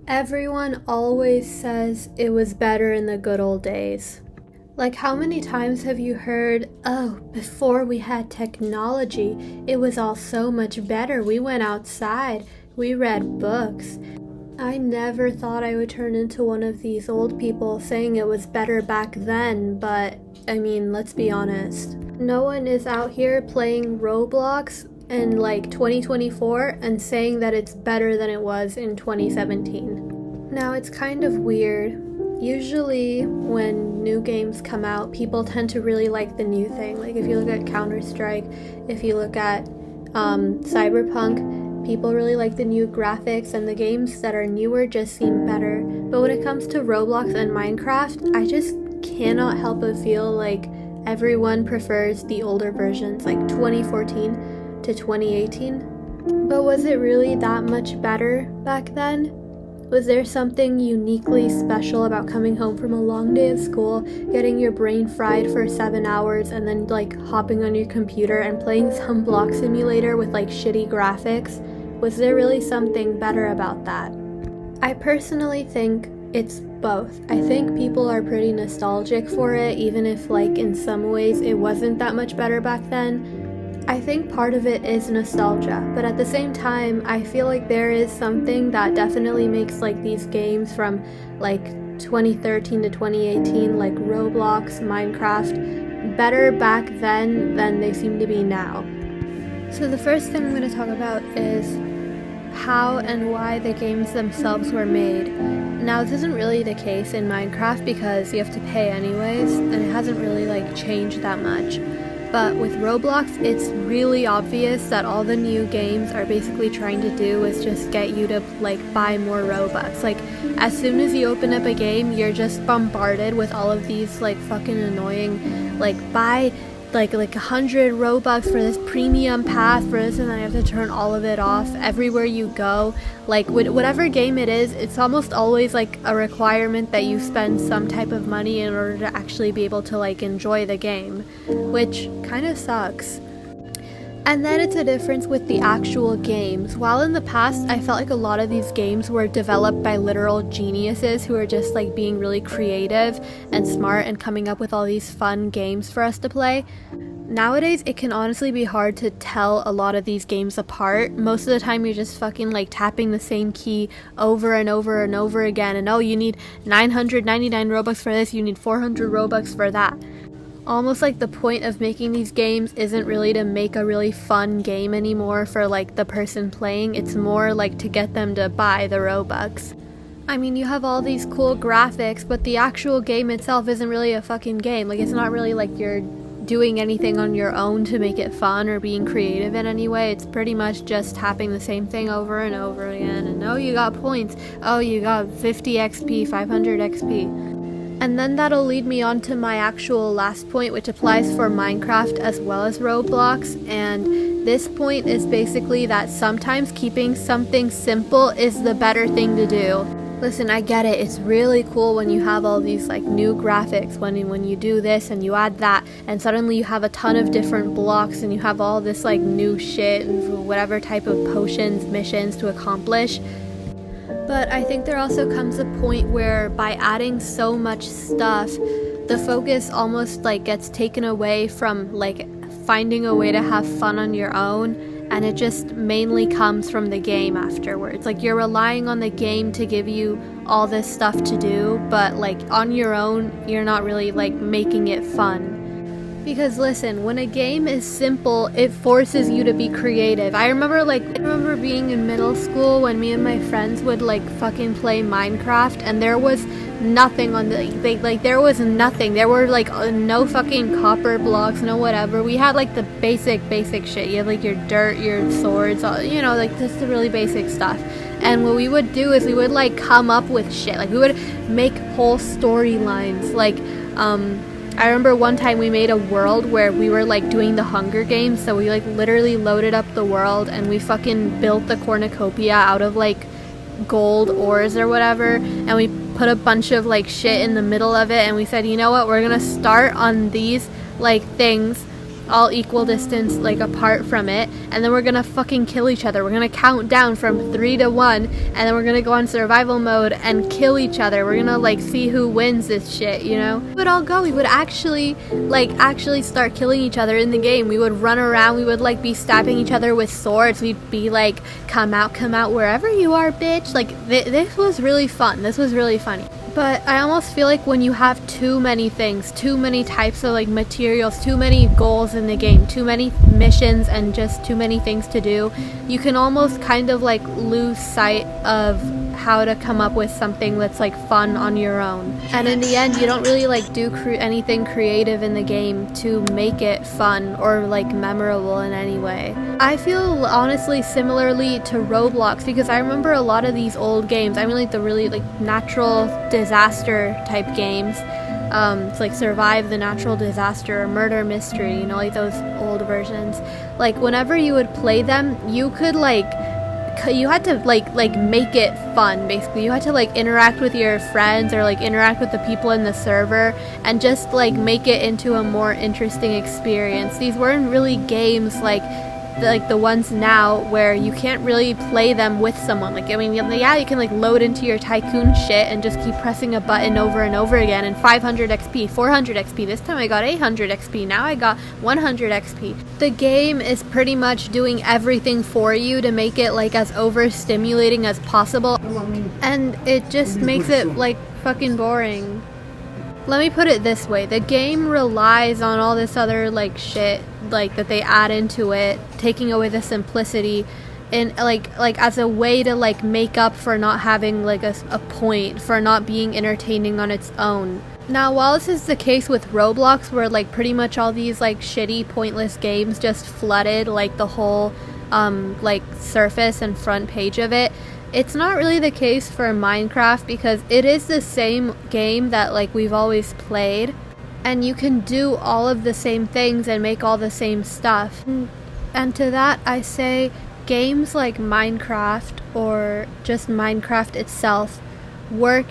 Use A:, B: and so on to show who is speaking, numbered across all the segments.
A: Everyone always says it was better in the good old days. Like, how many times have you heard, oh, before we had technology, it was all so much better. We went outside, we read books. I never thought I would turn into one of these old people saying it was better back then, but I mean, let's be honest. No one is out here playing Roblox in like 2024 and saying that it's better than it was in 2017. Now, it's kind of weird. Usually when new games come out, people tend to really like the new thing. Like if you look at Counter-Strike, if you look at Cyberpunk, people really like the new graphics, and the games that are newer just seem better. But when it comes to Roblox and Minecraft, I just cannot help but feel like everyone prefers the older versions, like 2014 to 2018. But was it really that much better back then? Was there something uniquely special about coming home from a long day of school, getting your brain fried for 7 hours, and then like hopping on your computer and playing some block simulator with like shitty graphics? Was there really something better about that? I personally think it's both. I think people are pretty nostalgic for it, even if like in some ways it wasn't that much better back then. I think part of it is nostalgia, but at the same time, I feel like there is something that definitely makes like these games from like 2013 to 2018, like Roblox, Minecraft, better back then than they seem to be now. So the first thing I'm going to talk about is how and why the games themselves were made. Now, this isn't really the case in Minecraft because you have to pay anyways, and it hasn't really like changed that much. But with Roblox, it's really obvious that all the new games are basically trying to do is just get you to like buy more Robux. Like as soon as you open up a game, you're just bombarded with all of these like fucking annoying like buy like 100 Robux for this premium pass for this, and then I have to turn all of it off everywhere you go. Like whatever game it is, it's almost always like a requirement that you spend some type of money in order to actually be able to like enjoy the game, which kind of sucks. And then it's a difference with the actual games. While in the past, I felt like a lot of these games were developed by literal geniuses who are just like being really creative and smart and coming up with all these fun games for us to play. Nowadays, it can honestly be hard to tell a lot of these games apart. Most of the time, you're just fucking like tapping the same key over and over and over again. And oh, you need 999 Robux for this, you need 400 Robux for that. Almost like the point of making these games isn't really to make a really fun game anymore for like the person playing. It's more like to get them to buy the Robux. I mean, you have all these cool graphics, but the actual game itself isn't really a fucking game. Like, it's not really like you're doing anything on your own to make it fun or being creative in any way. It's pretty much just tapping the same thing over and over again. And oh, you got points. Oh, you got 50 XP, 500 XP. And then that'll lead me on to my actual last point, which applies for Minecraft as well as Roblox. And this point is basically that sometimes keeping something simple is the better thing to do. Listen, I get it. It's really cool when you have all these like new graphics, when you do this and you add that, and suddenly you have a ton of different blocks and you have all this like new shit and whatever type of potions, missions to accomplish. But I think there also comes a point where by adding so much stuff, the focus almost like gets taken away from like finding a way to have fun on your own, and it just mainly comes from the game afterwards. Like you're relying on the game to give you all this stuff to do, but like on your own, you're not really like making it fun. Because listen, when a game is simple, it forces you to be creative. I remember being in middle school when me and my friends would like fucking play Minecraft, and there was nothing on the there was nothing. There were like no fucking copper blocks, no whatever. We had like the basic shit. You had like your dirt, your swords, all, you know, like just the really basic stuff. And what we would do is we would like come up with shit. Like we would make whole storylines. Like I remember one time we made a world where we were like doing the Hunger Games, so we like literally loaded up the world and we fucking built the cornucopia out of like gold ores or whatever, and we put a bunch of like shit in the middle of it, and we said, you know what, we're gonna start on these like things all equal distance like apart from it, and then we're gonna fucking kill each other. We're gonna count down from 3 to 1, and then we're gonna go on survival mode and kill each other. We're gonna like see who wins this shit, you know? We would all go. We would actually start killing each other in the game. We would run around. We would like be stabbing each other with swords. We'd be like, come out wherever you are, bitch. Like this was really fun. This was really funny. But I almost feel like when you have too many things, too many types of like materials, too many goals in the game, too many missions, and just too many things to do, you can almost kind of like lose sight of how to come up with something that's like fun on your own. And in the end, you don't really like do anything creative in the game to make it fun or like memorable in any way. I feel honestly similarly to Roblox, because I remember a lot of these old games, I mean like the really like natural disaster type games, it's like Survive the Natural Disaster or Murder Mystery, you know, like those old versions. Like whenever you would play them, you could like you had to like make it fun. Basically you had to like interact with your friends or like interact with the people in the server and just like make it into a more interesting experience. These weren't really games like the ones now where you can't really play them with someone. Like, I mean, yeah, you can like load into your tycoon shit and just keep pressing a button over and over again, and 500 XP, 400 XP, this time I got 800 XP, now I got 100 XP. The game is pretty much doing everything for you to make it like as overstimulating as possible, and it just makes it like fucking boring. Let me put it this way, the game relies on all this other like shit like that they add into it, taking away the simplicity in like as a way to like make up for not having like a point, for not being entertaining on its own. Now while this is the case with Roblox, where like pretty much all these like shitty pointless games just flooded like the whole like surface and front page of it, it's not really the case for Minecraft, because it is the same game that like we've always played, and you can do all of the same things and make all the same stuff. And to that I say, games like Minecraft or just Minecraft itself work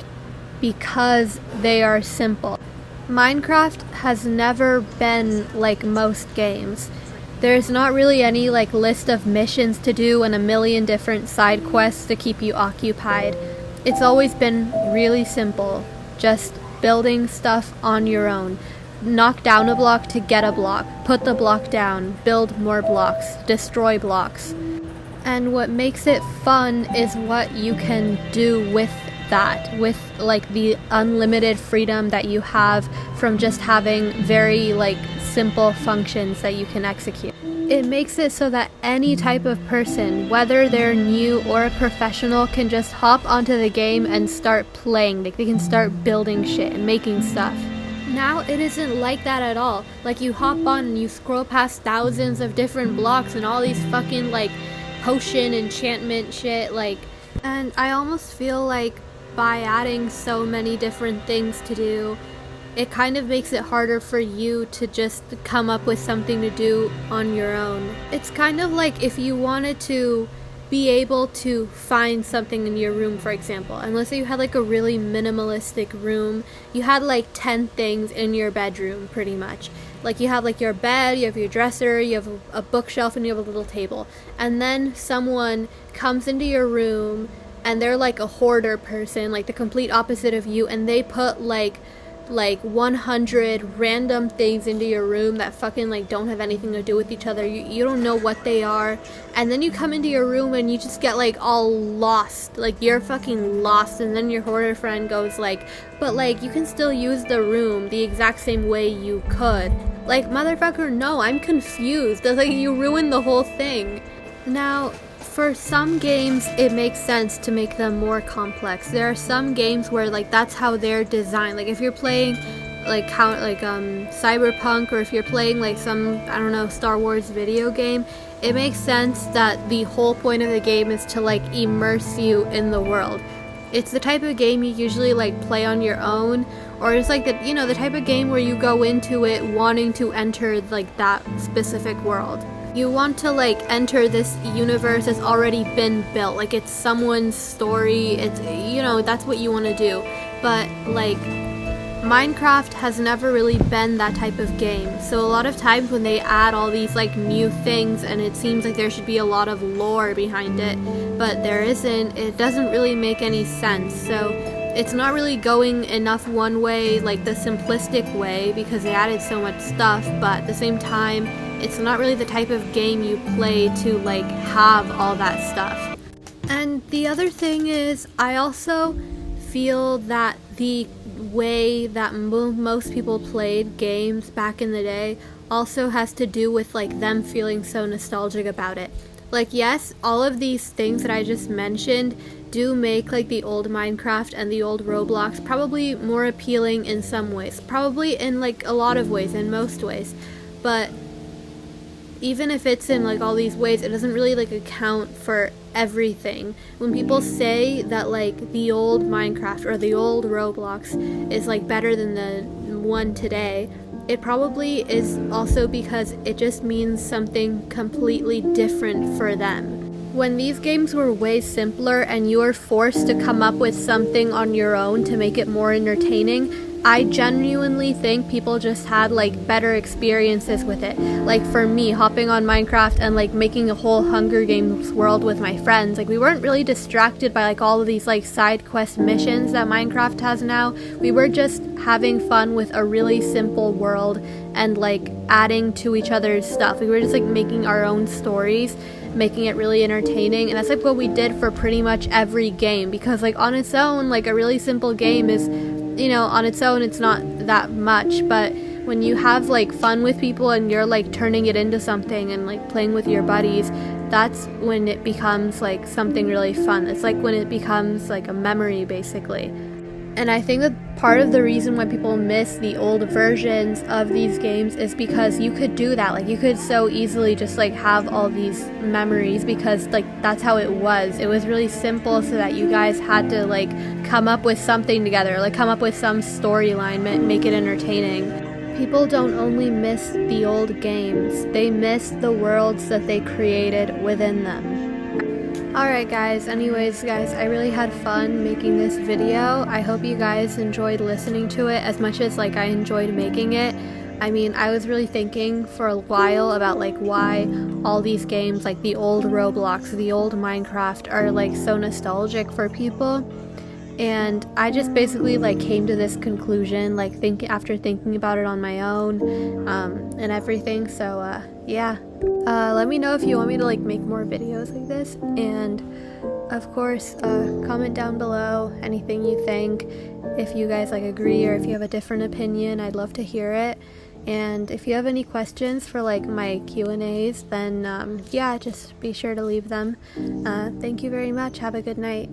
A: because they are simple. Minecraft has never been like most games. There's not really any like list of missions to do and a million different side quests to keep you occupied. It's always been really simple, just building stuff on your own. Knock down a block to get a block, put the block down, build more blocks, destroy blocks. And what makes it fun is what you can do with that, with like the unlimited freedom that you have from just having very like simple functions that you can execute. It makes it so that any type of person, whether they're new or a professional, can just hop onto the game and start playing. They can start building shit and making stuff. Now it isn't like that at all. Like you hop on and you scroll past thousands of different blocks and all these fucking like potion enchantment shit, like, and I almost feel like by adding so many different things to do, it kind of makes it harder for you to just come up with something to do on your own. It's kind of like if you wanted to be able to find something in your room, for example, and let's say you had like a really minimalistic room, you had like 10 things in your bedroom pretty much. Like you have like your bed, you have your dresser, you have a bookshelf, and you have a little table. And then someone comes into your room and they're like a hoarder person, like the complete opposite of you, and they put like 100 random things into your room that fucking like don't have anything to do with each other. You don't know what they are, and then you come into your room and you just get like all lost, like you're fucking lost. And then your hoarder friend goes like, but like you can still use the room the exact same way you could. Like, motherfucker, no, I'm confused. It's like you ruined the whole thing. Now for some games it makes sense to make them more complex. There are some games where like that's how they're designed. Like if you're playing like Cyberpunk, or if you're playing like some, I don't know, Star Wars video game, it makes sense that the whole point of the game is to like immerse you in the world. It's the type of game you usually like play on your own, or it's like the, you know, the type of game where you go into it wanting to enter like that specific world. You want to like enter this universe that's already been built, like it's someone's story, it's, you know, that's what you want to do. But like Minecraft has never really been that type of game, so a lot of times when they add all these like new things and it seems like there should be a lot of lore behind it, but there isn't, it doesn't really make any sense. So it's not really going enough one way, like the simplistic way, because they added so much stuff, but at the same time it's not really the type of game you play to like have all that stuff. And the other thing is, I also feel that the way that most people played games back in the day also has to do with like them feeling so nostalgic about it. Like, yes, all of these things that I just mentioned do make like the old Minecraft and the old Roblox probably more appealing in some ways, probably in like a lot of ways, in most ways, but even if it's in like all these ways, it doesn't really like account for everything. When people say that like the old Minecraft or the old Roblox is like better than the one today, it probably is also because it just means something completely different for them. When these games were way simpler and you were forced to come up with something on your own to make it more entertaining, I genuinely think people just had like better experiences with it. Like for me, hopping on Minecraft and like making a whole Hunger Games world with my friends, like we weren't really distracted by like all of these like side quest missions that Minecraft has now. We were just having fun with a really simple world and like adding to each other's stuff. We were just like making our own stories, making it really entertaining, and that's like what we did for pretty much every game, because like on its own, like a really simple game is, you know, on its own it's not that much, but when you have like fun with people and you're like turning it into something and like playing with your buddies, that's when it becomes like something really fun. It's like when it becomes like a memory basically. And I think that part of the reason why people miss the old versions of these games is because you could do that. Like you could so easily just like have all these memories, because like that's how it was. It was really simple, so that you guys had to like come up with something together, like come up with some storyline, make it entertaining. People don't only miss the old games, they miss the worlds that they created within them. Alright guys, anyways guys, I really had fun making this video. I hope you guys enjoyed listening to it as much as like I enjoyed making it. I mean, I was really thinking for a while about like why all these games, like the old Roblox, the old Minecraft, are like so nostalgic for people. And I just basically like came to this conclusion like after thinking about it on my own and everything. So yeah. Let me know if you want me to like make more videos like this, and of course comment down below anything you think. If you guys like agree or if you have a different opinion, I'd love to hear it. And if you have any questions for like my Q&As, then yeah, just be sure to leave them. Thank you very much. Have a good night.